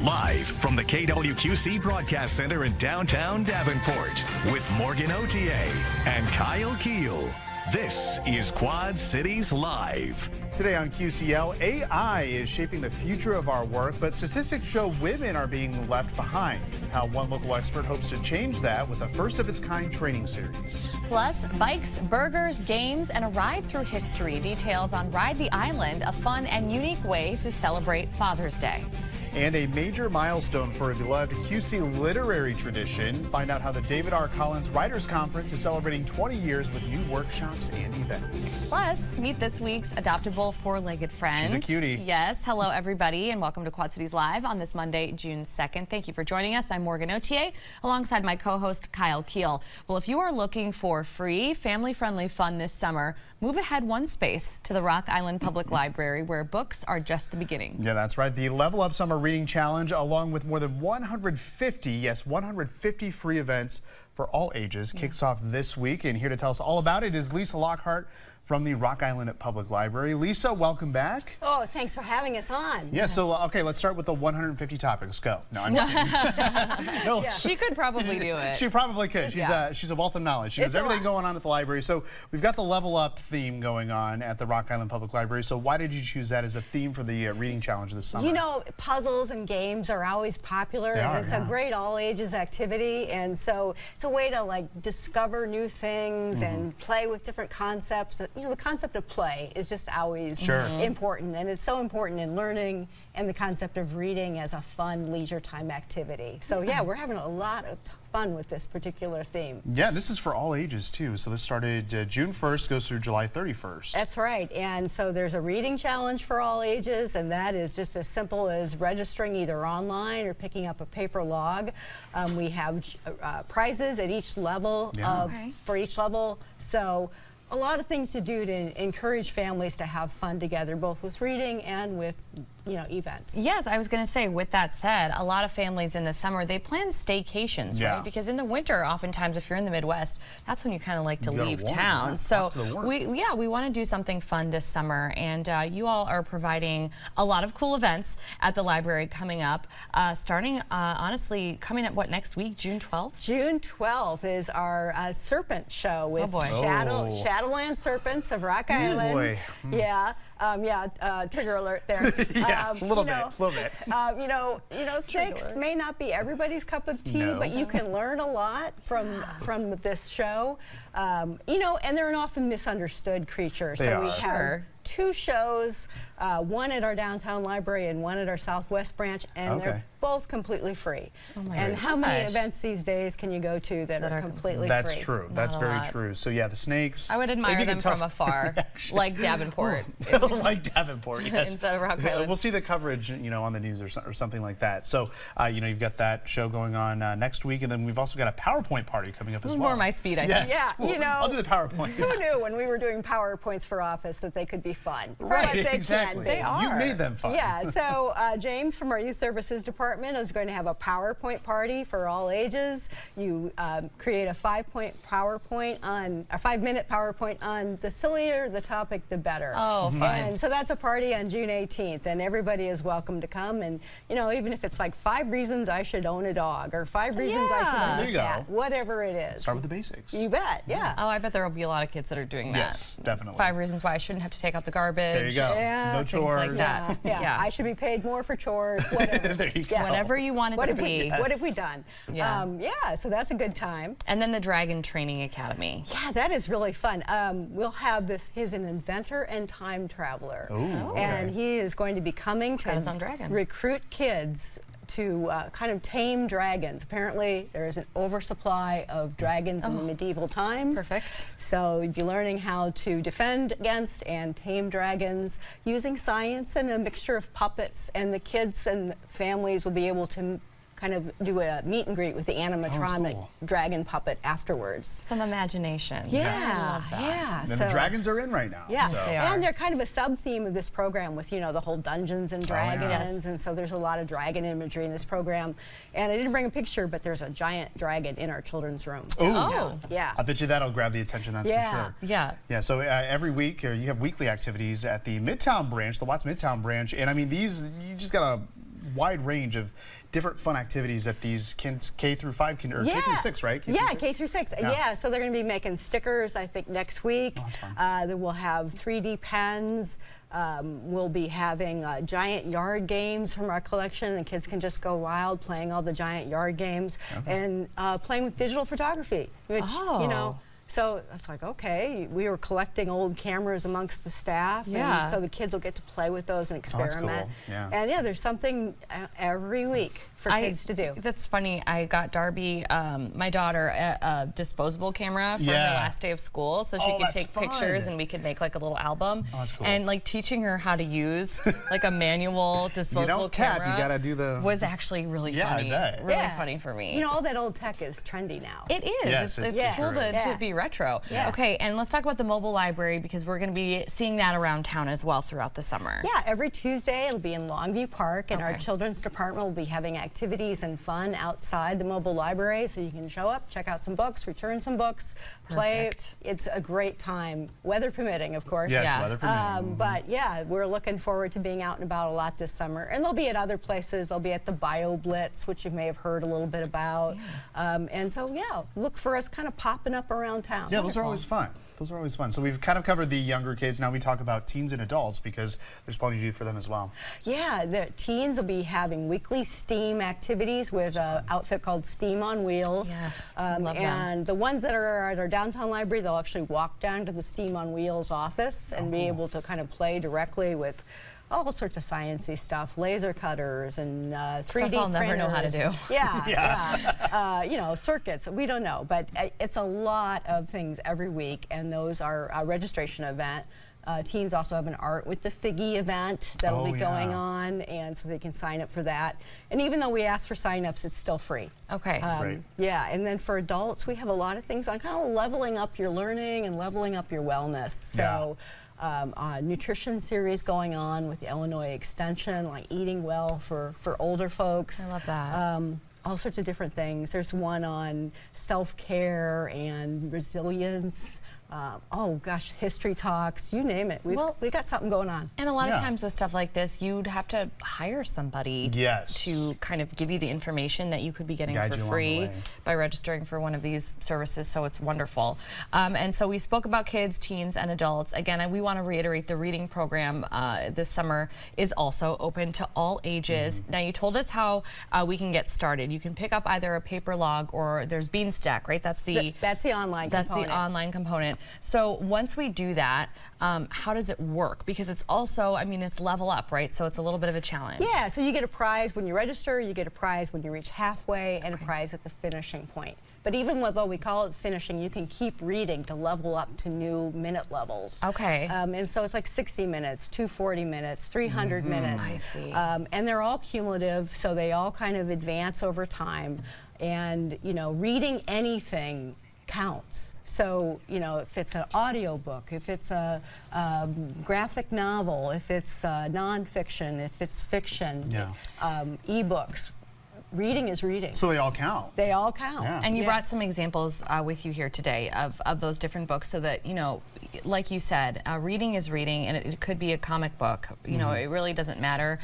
Live from the KWQC Broadcast Center in downtown Davenport with Morgan Otier and Kyle Keel. This is Quad Cities Live. Today on QCL, AI is shaping the future of our work, but statistics show women are being left behind. How one local expert hopes to change that with a first-of-its-kind training series. Plus, bikes, burgers, games, and a ride through history. Details on Ride the Island, a fun and unique way to celebrate Father's Day. And a major milestone for a beloved QC literary tradition. Find out how the David R. Collins Writers Conference is celebrating 20 years with new workshops and events. Plus, meet this week's adoptable four-legged friend. She's a cutie. Yes. Hello, everybody, and welcome to Quad Cities Live on this Monday, June 2nd. Thank you for joining us. I'm Morgan Otier, alongside my co-host, Kyle Keel. Well, if you are looking for free, family-friendly fun this summer, move ahead one space to the Rock Island Public Library, where books are just the beginning. Yeah, that's right. The Level Up Summer Reading Challenge, along with more than 150 free events for all ages, kicks off this week. And here to tell us all about it is Lisa Lockhart from the Rock Island Public Library. Lisa, welcome back. Oh, thanks for having us on. Yeah, so, okay, let's start with the 150 topics. Go. No, I'm just kidding. No. Yeah. She could probably do it. She probably could. She's a wealth of knowledge. She knows everything going on at the library. So we've got the Level Up theme going on at the Rock Island Public Library. So why did you choose that as a theme for the reading challenge this summer? You know, puzzles and games are always popular, and it's a great all-ages activity. And so it's a way to like discover new things and play with different concepts. You know, the concept of play is just always important, and it's so important in learning and the concept of reading as a fun leisure time activity. So yeah, we're having a lot of fun with this particular theme. Yeah, this is for all ages too. So this started June 1st, goes through July 31st. That's right. And so there's a reading challenge for all ages, and that is just as simple as registering either online or picking up a paper log. We have prizes at each level for each level. So a lot of things to do to encourage families to have fun together, both with reading and with, you know, events. Yes, I was going to say, with that said, a lot of families in the summer, they plan staycations, right? Because in the winter, oftentimes, if you're in the Midwest, that's when you kind of like to leave town. So we want to do something fun this summer, and you all are providing a lot of cool events at the library coming up, starting, honestly, coming up, what, next week, June 12th? June 12th is our Serpent Show with Shadowland Serpents of Rock Island. Yeah. Trigger alert there. A little bit. You know, snakes may not be everybody's cup of tea, but you can learn a lot from this show. You know, and they're an often misunderstood creature. So we have two shows, one at our downtown library and one at our Southwest branch, and they're both completely free. And how many events these days can you go to that are completely free? That's true. That's very true. So yeah, the snakes. I would admire them from afar, like Davenport. Like Davenport, yes. Instead of Rock Island. We'll see the coverage, you know, on the news or something like that. So, you know, you've got that show going on next week, and then we've also got a PowerPoint party coming up as well. More my speed, I think. Yeah, you know. I'll do the PowerPoint. Who knew when we were doing PowerPoints for office that they could be fun? Right, but they exactly. can be. They are. You've made them fun. Yeah, so James from our Youth Services Department is going to have a PowerPoint party for all ages. You create a 5-minute PowerPoint on the sillier the topic, the better. Oh, fun. And so that's a party on June 18th, and everybody is welcome to come. And, you know, even if it's like 5 reasons I should own a dog or 5 reasons I should own a cat, whatever it is. Start with the basics. You bet, yeah. Oh, I bet there will be a lot of kids that are doing that. Yes, definitely. 5 reasons why I shouldn't have to take out the garbage. There you go. Yeah, no chores. Like that. Yeah. I should be paid more for chores, whatever. There you go. Whatever you want it to be. What have we done? Yeah. So that's a good time. And then the Dragon Training Academy. Yeah, that is really fun. We'll have this, he's an inventor and time traveler. And he is going to be coming to recruit kids to kind of tame dragons. Apparently, there is an oversupply of dragons in the medieval times. Perfect. So you'd be learning how to defend against and tame dragons using science and a mixture of puppets, and the kids and families will be able to kind of do a meet and greet with the animatronic dragon puppet afterwards. Some imagination. Yeah, And the dragons are in right now. Yeah, so. And they're kind of a sub-theme of this program with, you know, the whole Dungeons and Dragons, and so there's a lot of dragon imagery in this program. And I didn't bring a picture, but there's a giant dragon in our children's room. Oh. Yeah. I bet you that'll grab the attention, that's for sure. Yeah. Yeah, so every week you have weekly activities at the Midtown branch, the Watts Midtown branch, and I mean, these, you just gotta wide range of different fun activities that these kids K through 5 can, or K through 6, right? K through 6. Yeah, so they're going to be making stickers, I think, next week. Oh, that's fun. Then we'll have 3D pens. We'll be having giant yard games from our collection, and kids can just go wild playing all the giant yard games, and playing with digital photography, which, you know, so it's like, okay, we were collecting old cameras amongst the staff, and so the kids will get to play with those and experiment. That's cool. Yeah. And yeah, there's something every week for kids to do. That's funny. I got Darby, my daughter, a disposable camera for her last day of school, so she could take pictures and we could make like a little album. Oh, that's cool. And like teaching her how to use like a manual disposable camera you gotta do the was actually really funny. Really funny for me. You know, all that old tech is trendy now. It is. Yes, it's cool to be retro. Yeah. Okay, and let's talk about the mobile library, because we're going to be seeing that around town as well throughout the summer. Yeah, every Tuesday it'll be in Longview Park, and our children's department will be having activities and fun outside the mobile library, so you can show up, check out some books, return some books, play. It's a great time, weather permitting, of course. Yes, weather permitting. But yeah, we're looking forward to being out and about a lot this summer, and they'll be at other places. They'll be at the Bio Blitz, which you may have heard a little bit about. And so yeah, look for us kind of popping up around town. Yeah, those are always fun. Those are always fun. So we've kind of covered the younger kids. Now we talk about teens and adults, because there's plenty to do for them as well. Yeah, the teens will be having weekly STEAM activities with an outfit called STEAM on Wheels. Yes, love and the ones that are at our downtown library, they'll actually walk down to the STEAM on Wheels office and be able to kind of play directly with all sorts of sciencey stuff, laser cutters and 3D stuff I'll never know how to do. You know, circuits, we don't know, but it's a lot of things every week, and those are a registration event. Teens also have an Art with the Figgy event that'll be going on, and so they can sign up for that. And even though we ask for sign-ups, it's still free. Okay. Great. Yeah, and then for adults, we have a lot of things on kind of leveling up your learning and leveling up your wellness. So. Nutrition series going on with the Illinois Extension, like eating well for older folks. I love that. All sorts of different things. There's one on self-care and resilience. Oh gosh, history talks, you name it. We've got something going on. And a lot of times with stuff like this, you'd have to hire somebody to kind of give you the information that you could be getting for free by registering for one of these services, so it's wonderful. And so we spoke about kids, teens, and adults. Again, we want to reiterate the reading program this summer is also open to all ages. Now, you told us how we can get started. You can pick up either a paper log or there's Beanstack, right? That's the online component. That's the online component. So once we do that, how does it work? Because it's also, I mean, it's level up, right? So it's a little bit of a challenge. Yeah, so you get a prize when you register, you get a prize when you reach halfway, and a prize at the finishing point. But even though we call it finishing, you can keep reading to level up to new minute levels. Okay. And so it's like 60 minutes, 240 minutes, 300 minutes. I see. And they're all cumulative, so they all kind of advance over time. And, you know, reading anything counts. So, you know, if it's an audio book, if it's a graphic novel, if it's nonfiction, if it's fiction, ebooks, reading is reading. So they all count. They all count. Yeah. And you brought some examples with you here today of those different books, so that, you know, like you said, reading is reading, and it could be a comic book. You know, it really doesn't matter.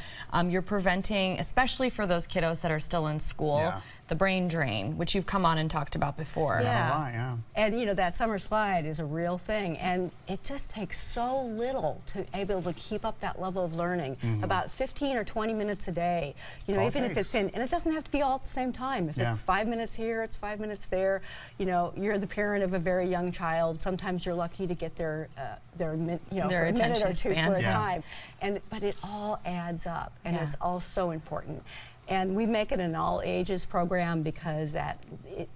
You're preventing, especially for those kiddos that are still in school, the brain drain, which you've come on and talked about before. And you know, that summer slide is a real thing, and it just takes so little to be able to keep up that level of learning. About 15 or 20 minutes a day. You know, even if it's in, and it doesn't have to be all at the same time. If it's 5 minutes here, it's 5 minutes there. You know, you're the parent of a very young child. Sometimes you're lucky to get their for a minute or two for a time. But it all adds up, and it's all so important. And we make it an all ages program because that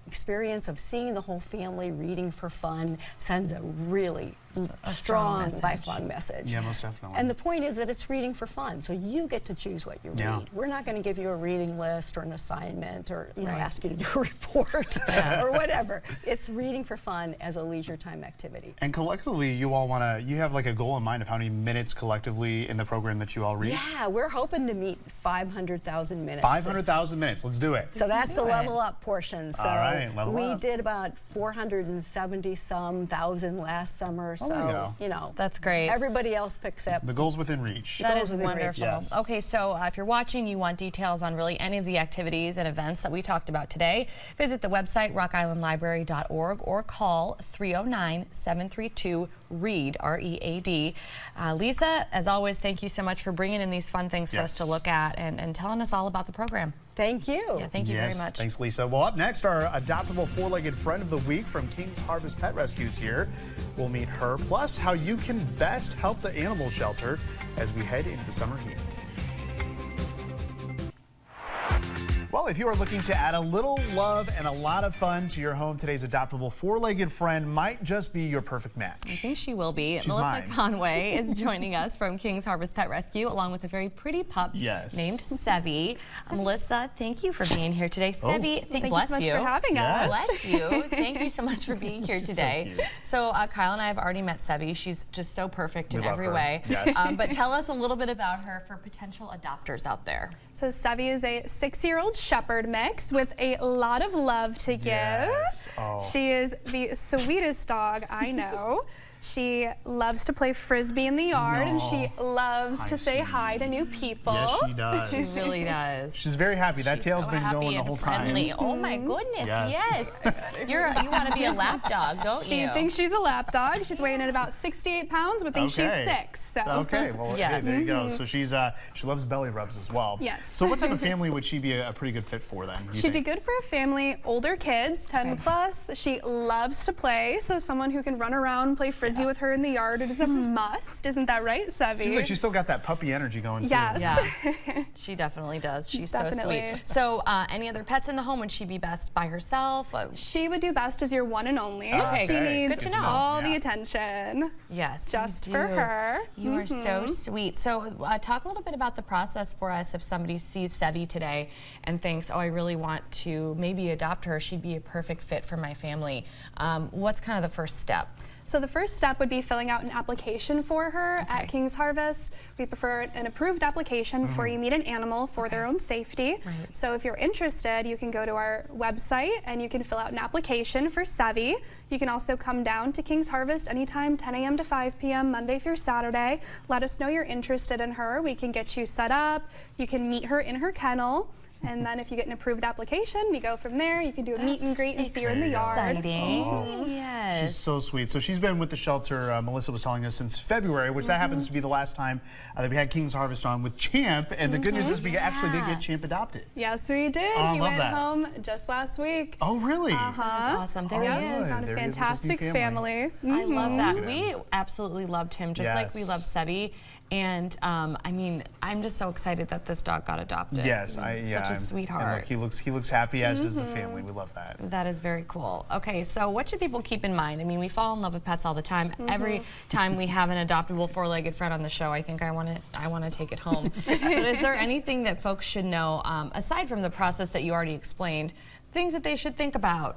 experience of seeing the whole family reading for fun sends a really strong lifelong message. Yeah, most definitely. And the point is that it's reading for fun, so you get to choose what you read. We're not going to give you a reading list or an assignment or ask you to do a report or whatever. It's reading for fun as a leisure time activity. And collectively, you all you have like a goal in mind of how many minutes collectively in the program that you all read? Yeah, we're hoping to meet 500,000 minutes. 500,000 minutes, let's do it. So that's the level up portion. So all right, level we up. did about 470 some thousand last summer. So, you know, that's great. Everybody else picks up. The goal's within reach. That is wonderful. Yes. Okay, so if you're watching, you want details on really any of the activities and events that we talked about today, visit the website rockislandlibrary.org or call 309-732-READ, R-E-A-D. Lisa, as always, thank you so much for bringing in these fun things for us to look at and telling us all about the program. Thank you. Yeah, thank you very much. Thanks, Lisa. Well, up next, our adoptable four-legged friend of the week from King's Harvest Pet Rescues here. We'll meet her, plus how you can best help the animal shelter as we head into the summer heat. Well, if you are looking to add a little love and a lot of fun to your home, today's adoptable four-legged friend might just be your perfect match. I think she will be. She's Melissa mine. Conway is joining us from King's Harvest Pet Rescue, along with a very pretty pup named Sevy. Melissa, thank you for being here today. Sevy, thank you so much for having us. Bless you. Thank you so much for being here today. So Kyle and I have already met Sevy. She's just so perfect in every way. Yes. But tell us a little bit about her for potential adopters out there. So Sevy is a 6-year-old shepherd mix with a lot of love to give. Yes. Oh. She is the sweetest dog I know. She loves to play frisbee in the yard, and she loves to say hi to new people. Yes, she does. She really does. She's very happy. That tail's so been going the whole friendly. time. Oh my goodness, yes. You want to be a lap dog, don't you? She thinks she's a lap dog. She's weighing in about 68 pounds, but thinks she's 6. So. Okay, well, hey, there you go. So she loves belly rubs as well. Yes. So what type of family would she be a pretty good fit for then? She'd be good for a family, older kids, 10 plus. She loves to play, so someone who can run around, play frisbee with her in the yard, it is a must. Isn't that right, Sevy? Seems like she's still got that puppy energy going too. Yes. Yeah, she definitely does. She's so sweet. So any other pets in the home? Would she be best by herself? She would do best as your one and only. Okay, she needs good to know. all the attention. Yes, just for her. You are so sweet. So talk a little bit about the process for us if somebody sees Sevy today and thinks, oh, I really want to maybe adopt her. She'd be a perfect fit for my family. What's kind of the first step? So the first step would be filling out an application for her at King's Harvest. We prefer an approved application before you meet an animal for their own safety. Right. So if you're interested, you can go to our website and you can fill out an application for Sevy. You can also come down to King's Harvest anytime, 10 a.m. to 5 p.m. Monday through Saturday. Let us know you're interested in her. We can get you set up. You can meet her in her kennel. And then if you get an approved application, we go from there. You can do a meet and greet and see her in the yard. Exciting. Yes. She's so sweet. So she's been with the shelter, Melissa was telling us, since February, which that happens to be the last time that we had King's Harvest on with Champ. And the good news is we actually did get Champ adopted. Yes, we did. He went home just last week. Oh, really? That's awesome. There he is. Found a fantastic family. I love that. We absolutely loved him, just like we love Sevy. And I mean, I'm just so excited that this dog got adopted. Yes, such a sweetheart. And look, he looks happy, as does the family. We love that. That is very cool. Okay, so what should people keep in mind? I mean, we fall in love with pets all the time. Every time we have an adoptable four-legged friend on the show, I think I want to take it home. But is there anything that folks should know aside from the process that you already explained? Things that they should think about,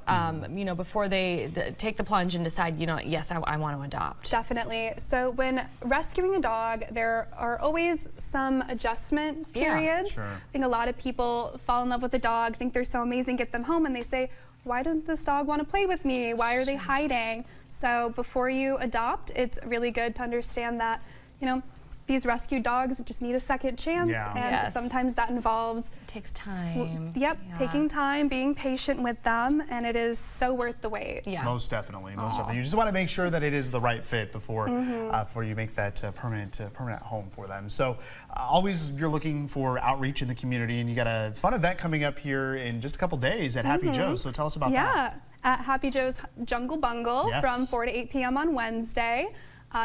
you know, before they take the plunge and decide, you know, yes, I want to adopt. Definitely. So when rescuing a dog, there are always some adjustment periods. Sure. I think a lot of people fall in love with a dog, think they're so amazing, get them home, and they say, why doesn't this dog want to play with me? Why are they hiding? So before you adopt, it's really good to understand that, you know, these rescue dogs just need a second chance, and sometimes that involves takes time. Taking time, being patient with them, and it is so worth the wait. Yeah, most definitely. Most definitely. You just want to make sure that it is the right fit before before you make that permanent home for them. So always you're looking for outreach in the community, and you got a fun event coming up here in just a couple days at Happy Joe's. So tell us about that. Yeah, at Happy Joe's Jungle Bungle from 4 to 8 p.m. on Wednesday.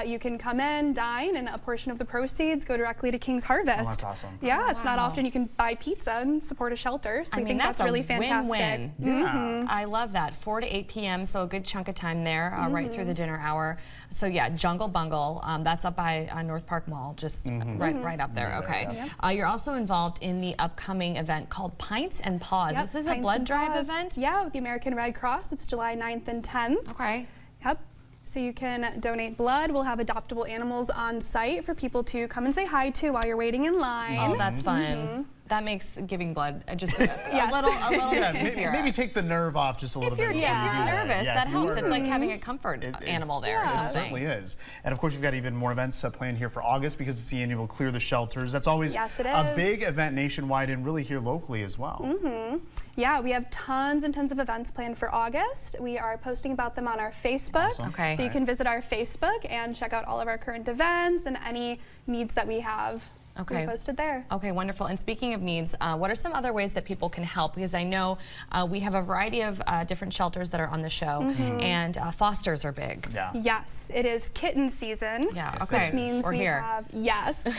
You can come in, dine, and a portion of the proceeds go directly to King's Harvest. Oh, that's awesome. Yeah, it's not often you can buy pizza and support a shelter, so we think that's really fantastic. Win-win. I love that. 4 to 8 p.m., so a good chunk of time there, right through the dinner hour. So yeah, Jungle Bungle, that's up by North Park Mall, just right up there. Okay. You're also involved in the upcoming event called Pints and Paws. This is a blood drive event? Yeah, with the American Red Cross. It's July 9th and 10th. Okay. Yep. So you can donate blood. We'll have adoptable animals on site for people to come and say hi to while you're waiting in line. Oh, that's fun. That makes giving blood just a little bit easier. Maybe take the nerve off just a little bit. If you're nervous, that helps. It's like having a comfort animal there or something. It certainly is. And of course, you've got even more events planned here for August because it's the annual Clear the Shelters. That's always a big event nationwide and really here locally as well. Yeah, we have tons and tons of events planned for August. We are posting about them on our Facebook. Awesome. So you can visit our Facebook and check out all of our current events and any needs that we have. We posted there. Okay, wonderful. And speaking of needs, what are some other ways that people can help? Because I know we have a variety of different shelters that are on the show, and fosters are big. Yes, it is kitten season, which means we have,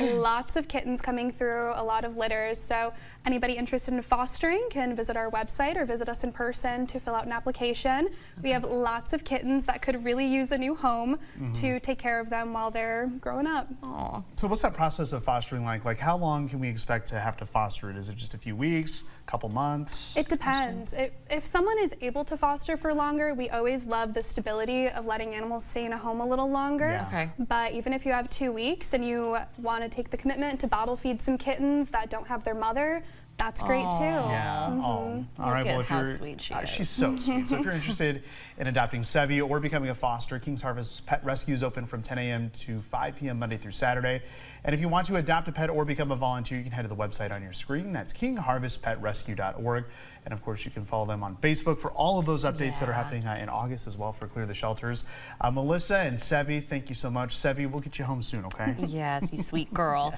lots of kittens coming through, a lot of litters. So anybody interested in fostering can visit our website or visit us in person to fill out an application. We have lots of kittens that could really use a new home to take care of them while they're growing up. Aww. So what's that process of fostering like? Like how long can we expect to have to foster it? Is it just a few weeks, a couple months? It depends. If someone is able to foster for longer, we always love the stability of letting animals stay in a home a little longer. But even if you have 2 weeks and you want to take the commitment to bottle feed some kittens that don't have their mother, that's great too. All right. Well, if how sweet she is. She's so sweet. So if you're interested in adopting Sevy or becoming a foster, King's Harvest Pet Rescue is open from 10 a.m. to 5 p.m. Monday through Saturday. And if you want to adopt a pet or become a volunteer, you can head to the website on your screen. That's kingharvestpetrescue.org. And of course, you can follow them on Facebook for all of those updates that are happening in August as well for Clear the Shelters. Melissa and Sevy, thank you so much. Sevy, we'll get you home soon, okay? Yes, you sweet girl.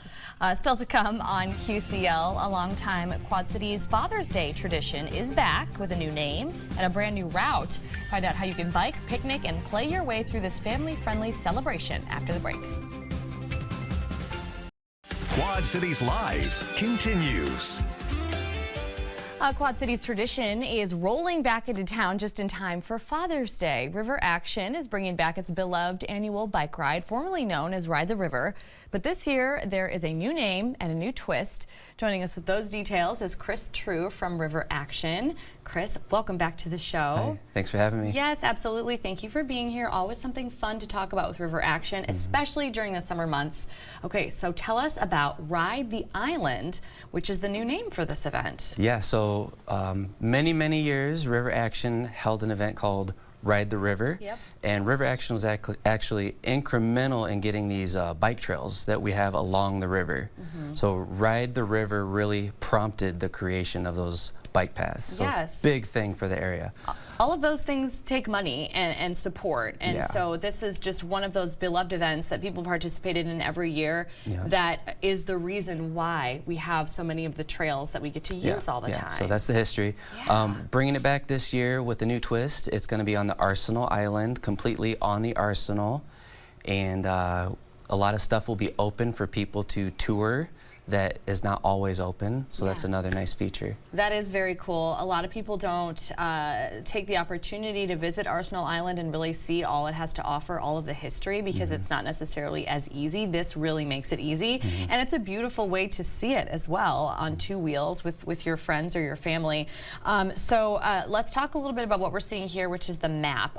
Still to come on QCL, a long time Quad Cities Father's Day tradition is back with a new name and a brand new route. Find out how you can bike, picnic, and play your way through this family-friendly celebration after the break. Quad Cities Live continues. Quad Cities tradition is rolling back into town just in time for Father's Day. River Action is bringing back its beloved annual bike ride, formerly known as Ride the River. But this year, there is a new name and a new twist. Joining us with those details is Chris True from River Action. Chris, welcome back to the show. Hi. Thanks for having me. Yes, absolutely. Thank you for being here. Always something fun to talk about with River Action, especially during the summer months. Okay, so tell us about Ride the Island, which is the new name for this event. Yeah, so many years, River Action held an event called Ride the River. And River Action was actually incremental in getting these bike trails that we have along the river. So Ride the River really prompted the creation of those bike paths. So it's a big thing for the area. All of those things take money and support, and so this is just one of those beloved events that people participated in every year. That is the reason why we have so many of the trails that we get to use all the time. So that's the history. Bringing it back this year with a new twist. It's going to be on the Arsenal Island, completely on the Arsenal, and a lot of stuff will be open for people to tour that is not always open, so that's another nice feature. That is very cool. A lot of people don't take the opportunity to visit Arsenal Island and really see all it has to offer, all of the history, because it's not necessarily as easy. This really makes it easy, and it's a beautiful way to see it as well on two wheels with your friends or your family. So let's talk a little bit about what we're seeing here, which is the map.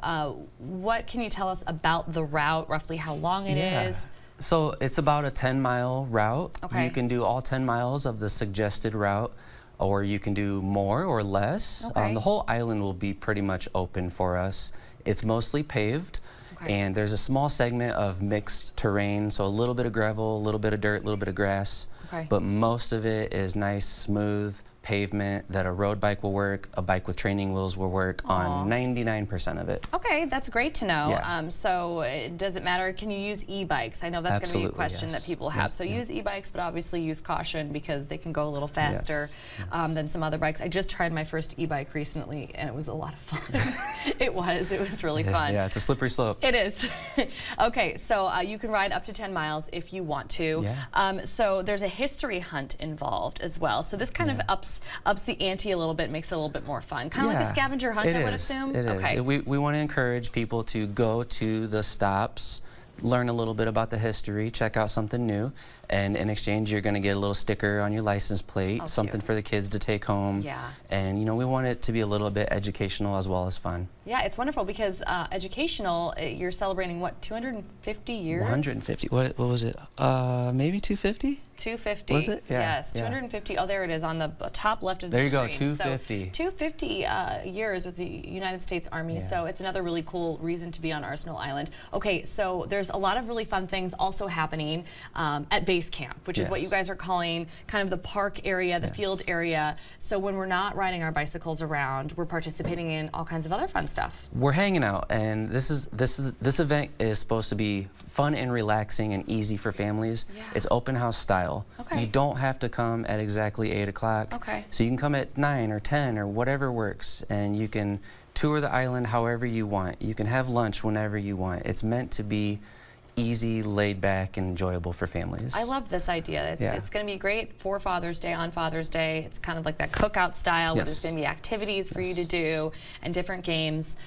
What can you tell us about the route, roughly how long it is? So it's about a 10-mile route. You can do all 10 miles of the suggested route, or you can do more or less. The whole island will be pretty much open for us. It's mostly paved, and there's a small segment of mixed terrain, so a little bit of gravel, a little bit of dirt, a little bit of grass, but most of it is nice, smooth pavement that a road bike will work, a bike with training wheels will work on 99% of it. Okay, that's great to know. So does it matter, can you use e-bikes? I know that's going to be a question that people have. So use e-bikes, but obviously use caution because they can go a little faster than some other bikes. I just tried my first e-bike recently and it was a lot of fun. It was really fun. Yeah, it's a slippery slope. It is. Okay, so you can ride up to 10 miles if you want to. So there's a history hunt involved as well. So this kind of ups the ante a little bit, makes it a little bit more fun. Kind of like a scavenger hunt, I would assume? It is. We want to encourage people to go to the stops, learn a little bit about the history, check out something new, And in exchange, you're going to get a little sticker on your license plate, something for the kids to take home. Yeah. And, you know, we want it to be a little bit educational as well as fun. Yeah, it's wonderful because educational, you're celebrating, what, 250 years? 150. What was it? Maybe 250? 250. Was it? Yeah. Yes, 250. Oh, there it is on the top left of the screen. screen. There you go, 250. So 250 years with the United States Army, so it's another really cool reason to be on Arsenal Island. Okay, so there's a lot of really fun things also happening at base camp, which is what you guys are calling kind of the park area, the field area. So when we're not riding our bicycles around, we're participating in all kinds of other fun stuff. We're hanging out, and this event is supposed to be fun and relaxing and easy for families. Yeah. It's open house style. Okay. You don't have to come at exactly 8 o'clock. Okay. So you can come at 9 or 10 or whatever works, and you can tour the island however you want. You can have lunch whenever you want. It's meant to be easy, laid back, and enjoyable for families. I love this idea. It's going to be great for Father's Day, on Father's Day. It's kind of like that cookout style where there's going to be activities for you to do and different games.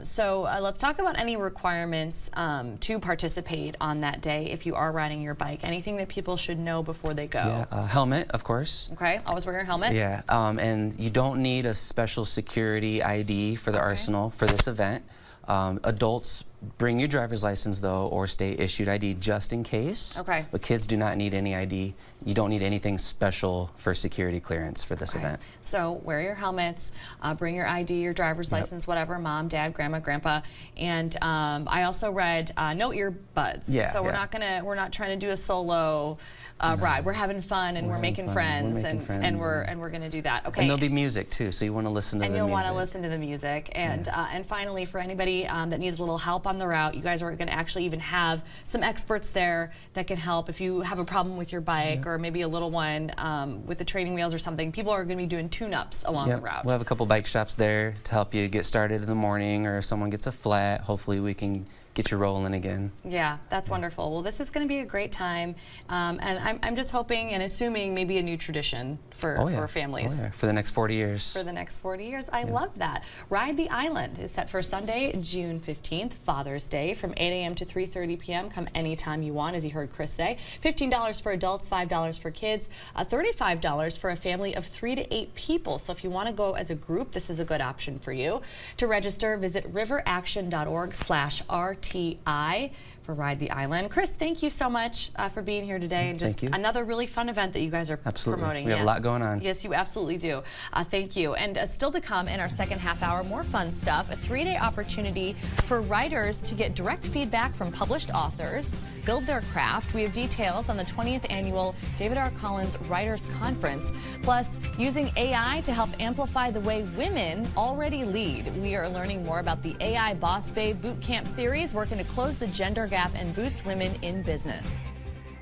So let's talk about any requirements to participate on that day if you are riding your bike. Anything that people should know before they go? Yeah, helmet, of course. Okay, always wear your helmet. Yeah, and you don't need a special security ID for the Arsenal for this event. Adults, bring your driver's license though, or state issued ID just in case. Okay. But kids do not need any ID. You don't need anything special for security clearance for this event. So wear your helmets, bring your ID, your driver's license, whatever, mom, dad, grandma, grandpa, and I also read no earbuds. Yeah. So we're not trying to do a solo ride. We're having fun and we're making friends, and we're gonna do that. Okay. And there'll be music too, so you want to listen to the music. And you'll want to listen to the music. And and finally, for anybody that needs a little help on the route, you guys are going to actually even have some experts there that can help if you have a problem with your bike or maybe a little one with the training wheels or something. People are going to be doing tune-ups along the route. We'll have a couple bike shops there to help you get started in the morning, or if someone gets a flat, hopefully we can get you rolling again. Yeah, that's wonderful. Well, this is going to be a great time, and I'm just hoping and assuming maybe a new tradition for families. Oh, yeah. For the next 40 years. For the next 40 years. I love that. Ride the Island is set for Sunday, June 15th, Father's Day, from 8 a.m. to 3:30 p.m. Come anytime you want, as you heard Chris say. $15 for adults, $5 for kids, $35 for a family of 3 to 8 people. So if you want to go as a group, this is a good option for you. To register, visit riveraction.org/RTI for Ride the Island. Chris, thank you so much for being here today, and just another really fun event that you guys are promoting. We have a lot going on. Yes, you absolutely do. Thank you. And still to come in our second half hour, more fun stuff. A 3-day opportunity for writers to get direct feedback from published authors, build their craft. We have details on the 20th annual David R. Collins Writers Conference, plus using AI to help amplify the way women already lead. We are learning more about the AI Boss Babe Bootcamp series, working to close the gender gap and boost women in business.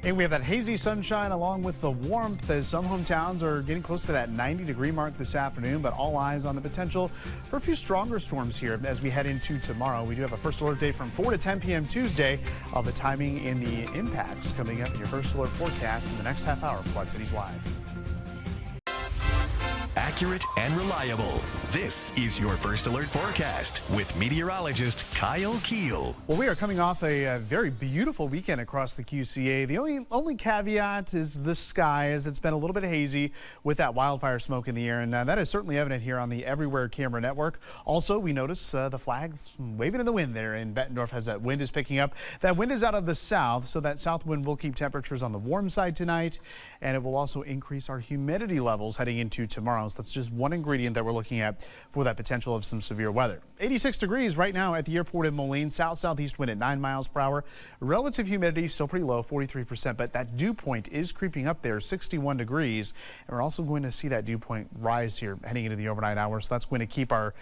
And we have that hazy sunshine along with the warmth, as some hometowns are getting close to that 90-degree mark this afternoon, but all eyes on the potential for a few stronger storms here as we head into tomorrow. We do have a first alert day from 4 to 10 p.m. Tuesday. All the timing and the impacts coming up in your first alert forecast in the next half hour of Quad Cities Live. Accurate and reliable. This is your First Alert forecast with meteorologist Kyle Keel. Well, we are coming off a very beautiful weekend across the QCA. The only caveat is the sky, as it's been a little bit hazy with that wildfire smoke in the air, and that is certainly evident here on the Everywhere Camera Network. Also, we notice the flag waving in the wind there in Bettendorf as that wind is picking up. That wind is out of the south, so that south wind will keep temperatures on the warm side tonight, and it will also increase our humidity levels heading into tomorrow. So that's just one ingredient that we're looking at for that potential of some severe weather. 86 degrees right now at the airport in Moline. South-southeast wind at 9 miles per hour. Relative humidity still pretty low, 43%, but that dew point is creeping up there, 61 degrees. And we're also going to see that dew point rise here heading into the overnight hours. So that's going to keep our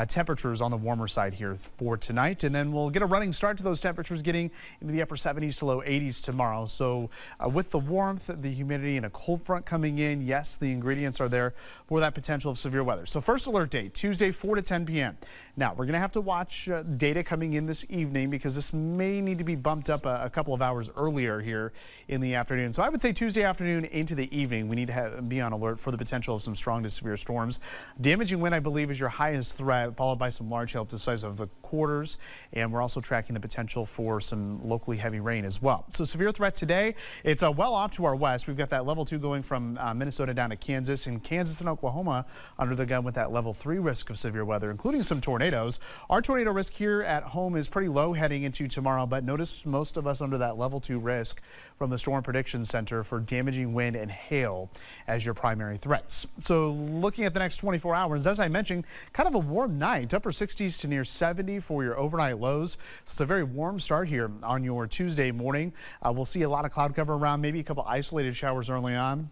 temperatures on the warmer side here for tonight. And then we'll get a running start to those temperatures, getting into the upper 70s to low 80s tomorrow. So with the warmth, the humidity, and a cold front coming in, yes, the ingredients are there for that potential of severe weather. So first alert date, Tuesday, 4 to 10 p.m. Now, we're going to have to watch data coming in this evening because this may need to be bumped up a couple of hours earlier here in the afternoon. So I would say Tuesday afternoon into the evening, we need to be on alert for the potential of some strong to severe storms. Damaging wind, I believe, is your highest threat, followed by some large hail up to the size of the quarters. And we're also tracking the potential for some locally heavy rain as well. So severe threat today, it's well off to our west. We've got that level 2 going from Minnesota down to Kansas, and Kansas and Oklahoma under the gun with that level 3 risk of severe weather, including some tornadoes. Our tornado risk here at home is pretty low heading into tomorrow, but notice most of us under that level 2 risk from the Storm Prediction Center for damaging wind and hail as your primary threats. So looking at the next 24 hours, as I mentioned, kind of a warm night, upper 60s to near 70 for your overnight lows. So it's a very warm start here on your Tuesday morning. We'll see a lot of cloud cover around, maybe a couple isolated showers early on.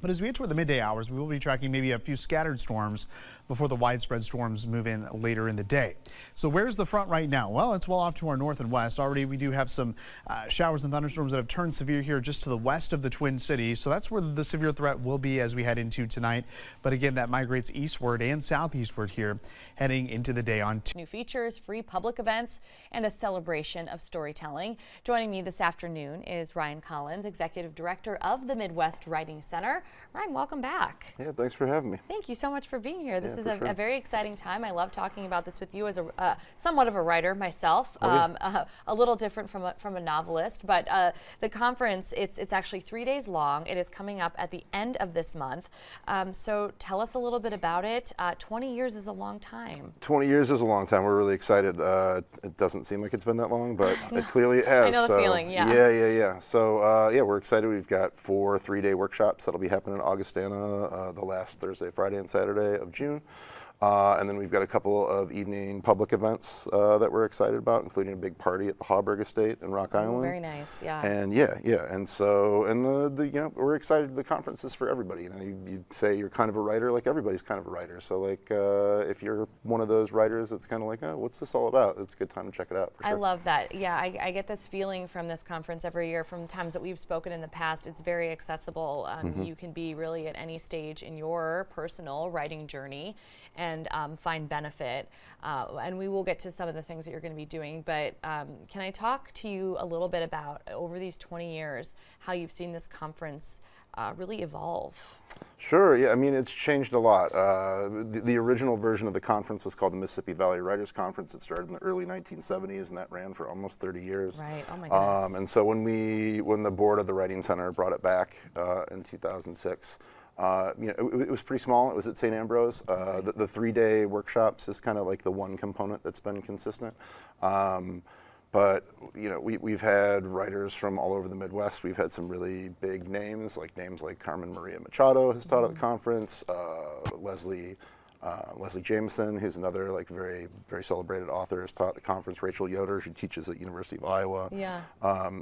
But as we enter the midday hours, we will be tracking maybe a few scattered storms before the widespread storms move in later in the day. So where's the front right now? Well, it's well off to our north and west. Already we do have some showers and thunderstorms that have turned severe here just to the west of the Twin Cities. So that's where the severe threat will be as we head into tonight. But again, that migrates eastward and southeastward here heading into the day on new features, free public events, and a celebration of storytelling. Joining me this afternoon is Ryan Collins, Executive Director of the Midwest Writing Center. Ryan, welcome back. Yeah, thanks for having me. Thank you so much for being here. This is a very exciting time. I love talking about this with you as a somewhat of a writer myself, a little different from a novelist. But the conference, it's actually 3 days long. It is coming up at the end of this month. So tell us a little bit about it. 20 years is a long time. 20 years is a long time. We're really excited. It doesn't seem like it's been that long, but it clearly has. I know the feeling, yeah. Yeah. So yeah, we're excited. We've got 4 3-day workshops that'll be happening in Augustana the last Thursday, Friday, and Saturday of June. And then we've got a couple of evening public events that we're excited about, including a big party at the Hauberg Estate in Rock Island. Very nice, yeah. And yeah. And so, and the you know, we're excited. The conference is for everybody. You know, you say you're kind of a writer, like everybody's kind of a writer. So like, if you're one of those writers, it's kind of like, oh, what's this all about? It's a good time to check it out. For sure. I love that. Yeah, I get this feeling from this conference every year. From times that we've spoken in the past, it's very accessible. You can be really at any stage in your personal writing journey and find benefit. And we will get to some of the things that you're going to be doing, but can I talk to you a little bit about, over these 20 years, how you've seen this conference really evolve? Sure, yeah, I mean, it's changed a lot. The original version of the conference was called the Mississippi Valley Writers Conference. It started in the early 1970s, and that ran for almost 30 years. Right, oh my goodness. And so when the board of the Writing Center brought it back in 2006, you know, it was pretty small. It was at St. Ambrose. The 3-day workshops is kind of like the one component that's been consistent. But you know, we've had writers from all over the Midwest. We've had some really big names like Carmen Maria Machado has taught at the conference. Leslie Jameson, who's another like very celebrated author, has taught at the conference. Rachel Yoder, she teaches at University of Iowa. Yeah.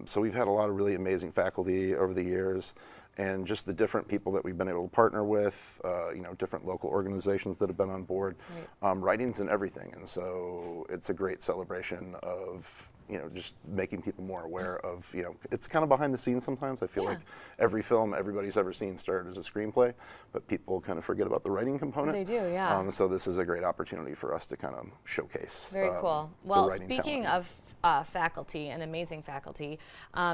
So we've had a lot of really amazing faculty over the years. And just the different people that we've been able to partner with, you know, different local organizations that have been on board. Right. Writing's in everything, and so it's a great celebration of, you know, just making people more aware of, you know, it's kind of behind the scenes sometimes. I feel like every film everybody's ever seen started as a screenplay, but people kind of forget about the writing component. They do, yeah. So this is a great opportunity for us to kind of showcase. Very cool. Well, speaking of faculty and amazing faculty,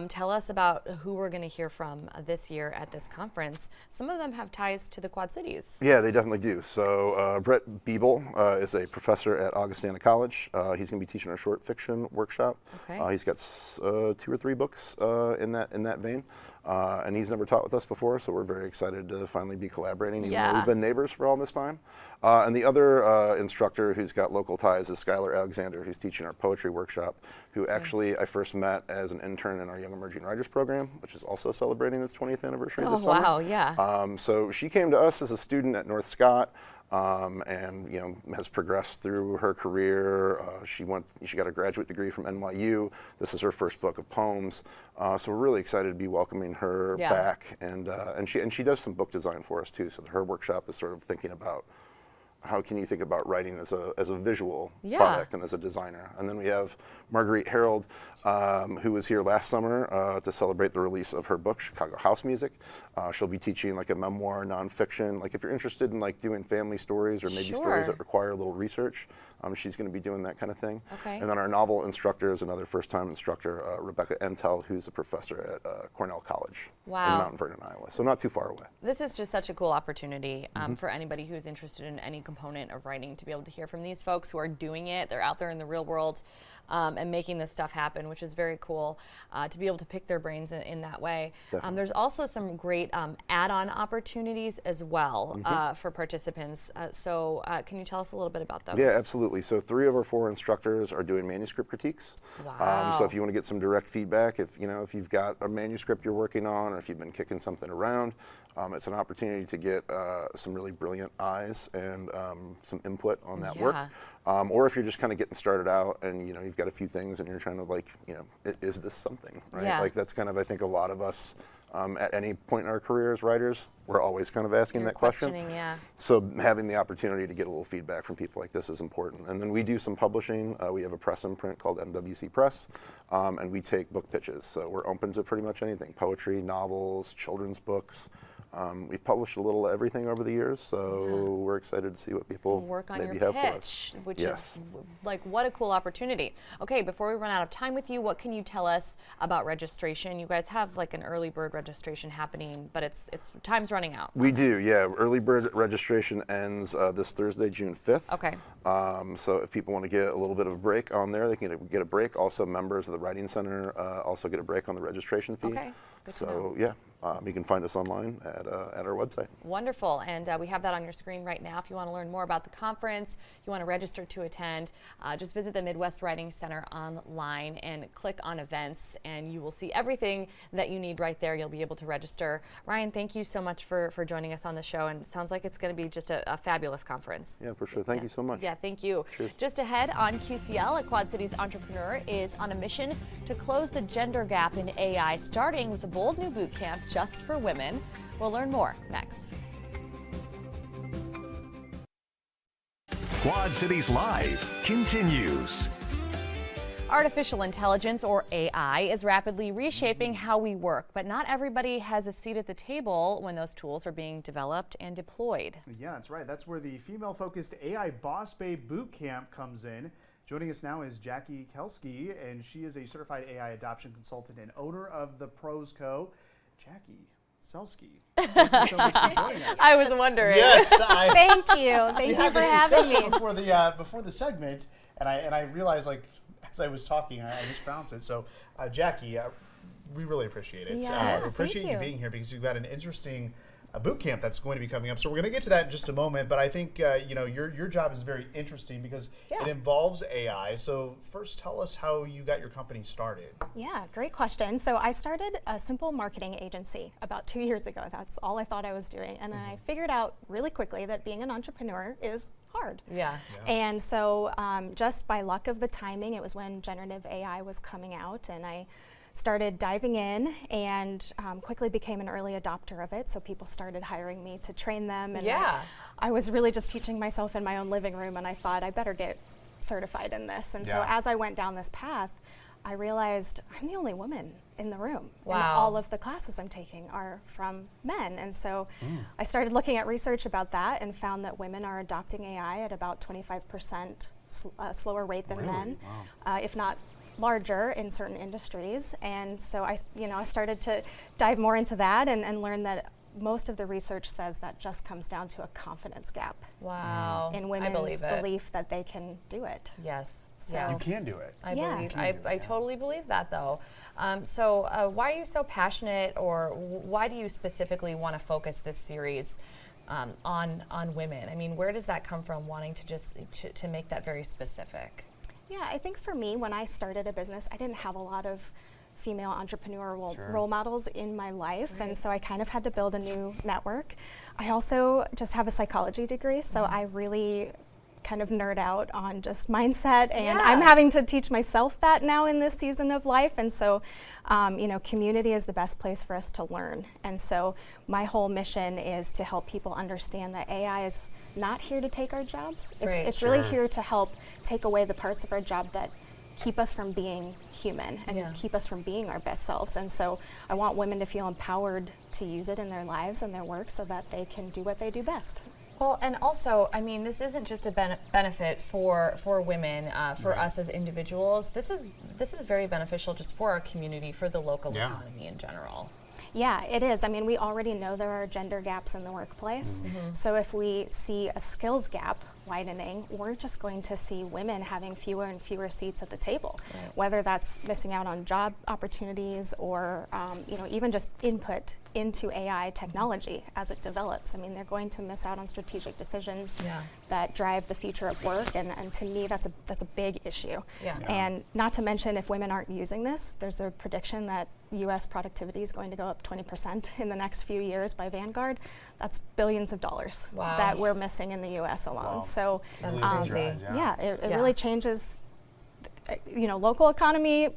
tell us about who we're going to hear from this year at this conference. Some of them have ties to the Quad Cities. Yeah, they definitely do. So Brett Biebel is a professor at Augustana College. He's going to be teaching our short fiction workshop. Okay. He's got 2 or 3 books in that vein. And he's never taught with us before, so we're very excited to finally be collaborating, even though we've been neighbors for all this time. And the other instructor who's got local ties is Skylar Alexander, who's teaching our poetry workshop, who actually I first met as an intern in our Young Emerging Writers program, which is also celebrating its 20th anniversary this summer. Oh, wow, yeah. So she came to us as a student at North Scott. And you know, has progressed through her career. She got a graduate degree from NYU. This is her first book of poems. So we're really excited to be welcoming her back. And she does some book design for us too. So her workshop is sort of thinking about how can you think about writing as a visual product and as a designer? And then we have Marguerite Harold, who was here last summer to celebrate the release of her book, Chicago House Music. She'll be teaching like a memoir, nonfiction. Like if you're interested in like doing family stories or maybe stories that require a little research, she's going to be doing that kind of thing. Okay. And then our novel instructor is another first-time instructor, Rebecca Entel, who's a professor at Cornell College in Mount Vernon, Iowa. So not too far away. This is just such a cool opportunity for anybody who's interested in any component of writing to be able to hear from these folks who are doing it. They're out there in the real world and making this stuff happen, which is very cool to be able to pick their brains in that way. There's also some great add-on opportunities as well for participants. So can you tell us a little bit about those? Yeah, absolutely. So 3 of our 4 instructors are doing manuscript critiques. Wow. So if you want to get some direct feedback, if you've got a manuscript you're working on, or if you've been kicking something around, it's an opportunity to get some really brilliant eyes and some input on that work. Or if you're just kind of getting started out and you've got a few things and you're trying to is this something, right? Yeah. Like that's kind of, I think, a lot of us at any point in our career as writers, we're always kind of asking that question. Yeah. So having the opportunity to get a little feedback from people like this is important. And then we do some publishing. We have a press imprint called NWC Press, and we take book pitches. So we're open to pretty much anything: poetry, novels, children's books. We've published a little of everything over the years, so we're excited to see what people work on maybe your have for us. pitch, which is like, what a cool opportunity. Okay, before we run out of time with you, what can you tell us about registration? You guys have like an early bird registration happening, but it's time's running out. We do, yeah. Early bird registration ends this Thursday, June 5th. Okay. So if people want to get a little bit of a break on there, they can get a break. Also, members of the Writing Center also get a break on the registration fee. Okay. Good to know. So yeah. You can find us online at our website. Wonderful, and we have that on your screen right now. If you want to learn more about the conference, you want to register to attend, just visit the Midwest Writing Center online and click on events, and you will see everything that you need right there. You'll be able to register. Ryan, thank you so much for joining us on the show, and it sounds like it's going to be just a fabulous conference. Yeah, for sure. Thank you so much. Yeah, thank you. Cheers. Just ahead on QCL, a Quad Cities entrepreneur is on a mission to close the gender gap in AI, starting with a bold new boot camp just for women. We'll learn more next. Quad Cities Live continues. Artificial intelligence, or AI, is rapidly reshaping how we work, but not everybody has a seat at the table when those tools are being developed and deployed. Yeah, that's right. That's where the female-focused AI Boss Babe Boot Camp comes in. Joining us now is Jackie Kelsky, and she is a certified AI adoption consultant and owner of the Pros Co. Jackie Kelsky, thank you so much for joining us. I was wondering. Yes, thank you. Thank you for having me. Before the segment, and I realized, like, as I was talking, I mispronounced it. So, Jackie, we really appreciate it. Yes, we appreciate thank you being here because you've got an interesting boot camp that's going to be coming up. So we're going to get to that in just a moment. But I think your job is very interesting because it involves AI. So first, tell us how you got your company started. Yeah, great question. So I started a simple marketing agency about 2 years ago. That's all I thought I was doing, and I figured out really quickly that being an entrepreneur is hard. Yeah. And so just by luck of the timing, it was when generative AI was coming out, and I started diving in and quickly became an early adopter of it. So people started hiring me to train them. And I was really just teaching myself in my own living room, and I thought I better get certified in this. And so as I went down this path, I realized I'm the only woman in the room. Wow. And all of the classes I'm taking are from men. And so I started looking at research about that and found that women are adopting AI at about 25% slower rate than men, if not larger in certain industries. And so I started to dive more into that and learn that most of the research says that just comes down to a confidence gap. Wow. In women's belief that they can do it. Yes. So You can do it. I totally believe that, though. So why are you so passionate, or why do you specifically want to focus this series on women? I mean, where does that come from, wanting to just to make that very specific? Yeah, I think for me, when I started a business, I didn't have a lot of female entrepreneur role models in my life, and so I kind of had to build a new network. I also just have a psychology degree, so I really kind of nerd out on just mindset, and I'm having to teach myself that now in this season of life. And so, you know, community is the best place for us to learn. And so my whole mission is to help people understand that AI is not here to take our jobs. It's really here to help take away the parts of our job that keep us from being human and keep us from being our best selves. And so I want women to feel empowered to use it in their lives and their work so that they can do what they do best. Well, and also, I mean, this isn't just a benefit for women, for us as individuals. This is very beneficial just for our community, for the local economy in general. Yeah, it is. I mean, we already know there are gender gaps in the workplace. So if we see a skills gap widening, we're just going to see women having fewer and fewer seats at the table, whether that's missing out on job opportunities or you know, even just input into AI technology as it develops. I mean, they're going to miss out on strategic decisions that drive the future of work, and to me, that's a big issue. And not to mention, if women aren't using this, there's a prediction that U.S. productivity is going to go up 20% in the next few years by Vanguard. That's billions of dollars that we're missing in the U.S. alone. So, it really changes, you know, local economy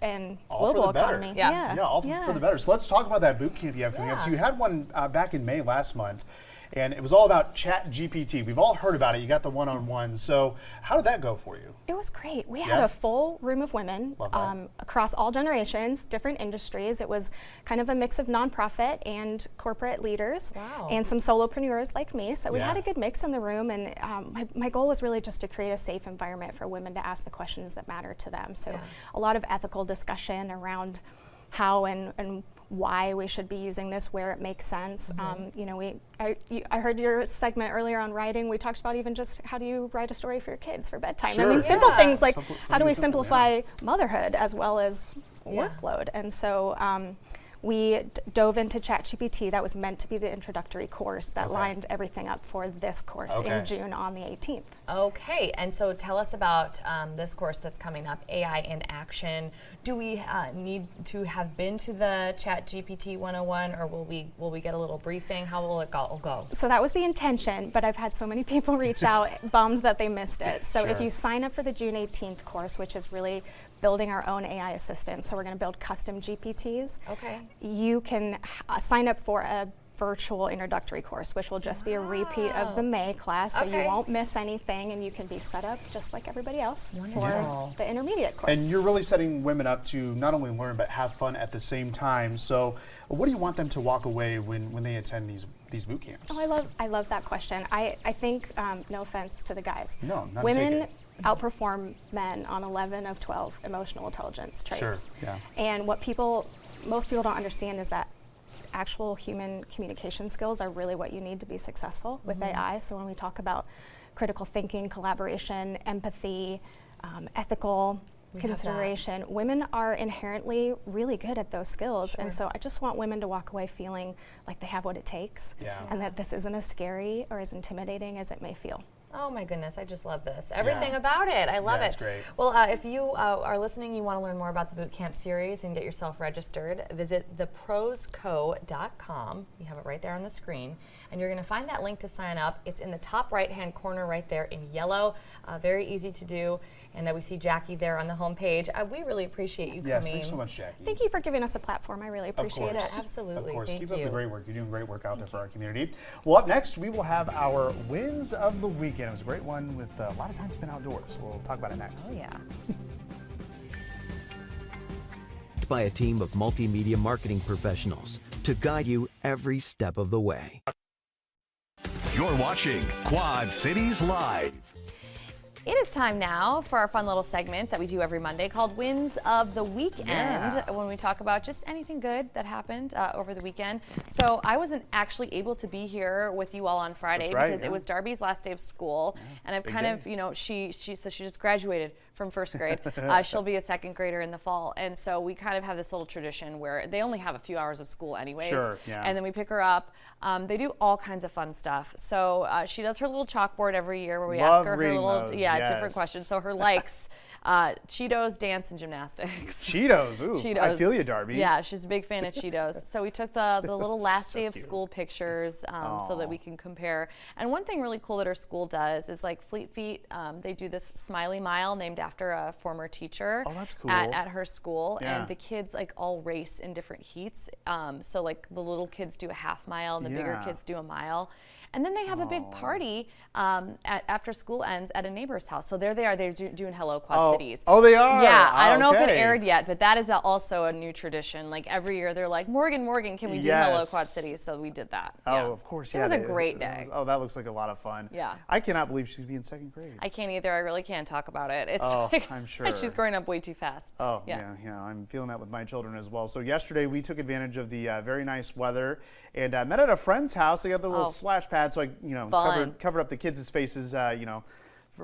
and all global for the better. economy. All for the better. So let's talk about that boot camp you have coming up. So you had one back in May last month, and it was all about ChatGPT. We've all heard about it. You got the one-on-one. So how did that go for you? It was great. We had a full room of women across all generations, different industries. It was kind of a mix of nonprofit and corporate leaders and some solopreneurs like me. So we had a good mix in the room, and my goal was really just to create a safe environment for women to ask the questions that matter to them. So a lot of ethical discussion around how and why we should be using this, where it makes sense. You know, I heard your segment earlier on writing. We talked about even just how do you write a story for your kids for bedtime. I mean, simple things like how do we simplify motherhood as well as workload. And so we dove into ChatGPT. That was meant to be the introductory course that lined everything up for this course in June on the 18th. Okay, and so tell us about this course that's coming up, AI in Action. Do we need to have been to the ChatGPT 101, or will we get a little briefing? How will it go? So that was the intention, but I've had so many people reach out bummed that they missed it. So if you sign up for the June 18th course, which is really building our own AI assistant, so we're going to build custom GPTs. You can sign up for a virtual introductory course, which will just be a repeat of the May class, so you won't miss anything, and you can be set up just like everybody else for the intermediate course. And you're really setting women up to not only learn but have fun at the same time. So what do you want them to walk away when they attend these boot camps? Oh, I love that question. I think, no offense to the guys, no, women outperform men on 11 of 12 emotional intelligence traits. And what most people don't understand is that actual human communication skills are really what you need to be successful with AI. So when we talk about critical thinking, collaboration, empathy, ethical consideration, women are inherently really good at those skills. And so I just want women to walk away feeling like they have what it takes and that this isn't as scary or as intimidating as it may feel. Oh my goodness, I just love this. Everything about it. I love it. That's great. Well, if you are listening, you want to learn more about the bootcamp series and get yourself registered, visit theprosco.com. You have it right there on the screen. And you're going to find that link to sign up. It's in the top right-hand corner right there in yellow. Very easy to do. And we see Jackie there on the home page. We really appreciate you coming. Yes, thanks so much, Jackie. Thank you for giving us a platform. I really appreciate it. Absolutely. Of course. Thank Keep you. up the great work. You're doing great work out there for our community. Well, up next, we will have our wins of the weekend. It was a great one with a lot of time spent outdoors. We'll talk about it next. Oh, yeah. By a team of multimedia marketing professionals to guide you every step of the way. You're watching Quad Cities Live. It is time now for our fun little segment that we do every Monday called Wins of the Weekend, when we talk about just anything good that happened over the weekend. So I wasn't actually able to be here with you all on Friday because it was Darby's last day of school, and I've kind of, you know, she just graduated from first grade. She'll be a second grader in the fall, and so we kind of have this little tradition where they only have a few hours of school anyways, and then we pick her up. They do all kinds of fun stuff. So she does her little chalkboard every year where we ask her little different questions. So her likes Cheetos, dance, and gymnastics. Cheetos, ooh, Cheetos. I feel you, Darby. Yeah, she's a big fan of Cheetos. So we took the little last day of school pictures so that we can compare. And one thing really cool that our school does is like Fleet Feet, they do this Smiley Mile named after a former teacher that's cool. at her school. Yeah. And the kids like all race in different heats. So like the little kids do a half mile and the bigger kids do a mile. And then they have a big party after school ends at a neighbor's house. So there they are. They're doing Hello Quad Cities. Oh, they are? Yeah. I don't know if it aired yet, but that is also a new tradition. Like every year they're like, Morgan, can we do Hello Quad Cities? So we did that. Oh, of course. It was a great day. Oh, that looks like a lot of fun. Yeah. I cannot believe she's being in 2nd grade. I can't either. I really can't talk about it. It's like, I'm sure. She's growing up way too fast. Oh, yeah. I'm feeling that with my children as well. So yesterday we took advantage of the very nice weather and met at a friend's house. They got the little splash pad, so I, covered up the kids' faces,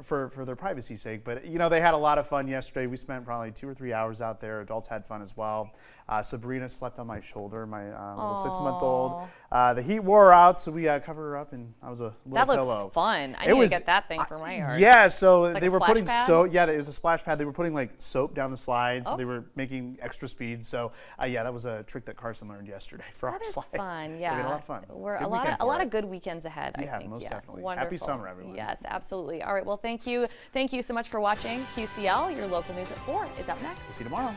for their privacy's sake. But they had a lot of fun yesterday. We spent probably 2 or 3 hours out there. Adults had fun as well. Sabrina slept on my shoulder, my little 6-month-old. The heat wore her out, so we covered her up, and I was a little pillow. That looks fun. I need to get that thing for my yard. Yeah, so like they were putting pad? it was a splash pad. They were putting like soap down the slide, so they were making extra speed. So that was a trick that Carson learned yesterday for our slide. That is fun. Yeah, we had a lot of fun. We're a lot of good weekends ahead. I think. Most definitely. Wonderful. Happy summer, everyone. Yes, absolutely. All right. Well, thank you so much for watching QCL. Your local news at 4 is up next. See you tomorrow.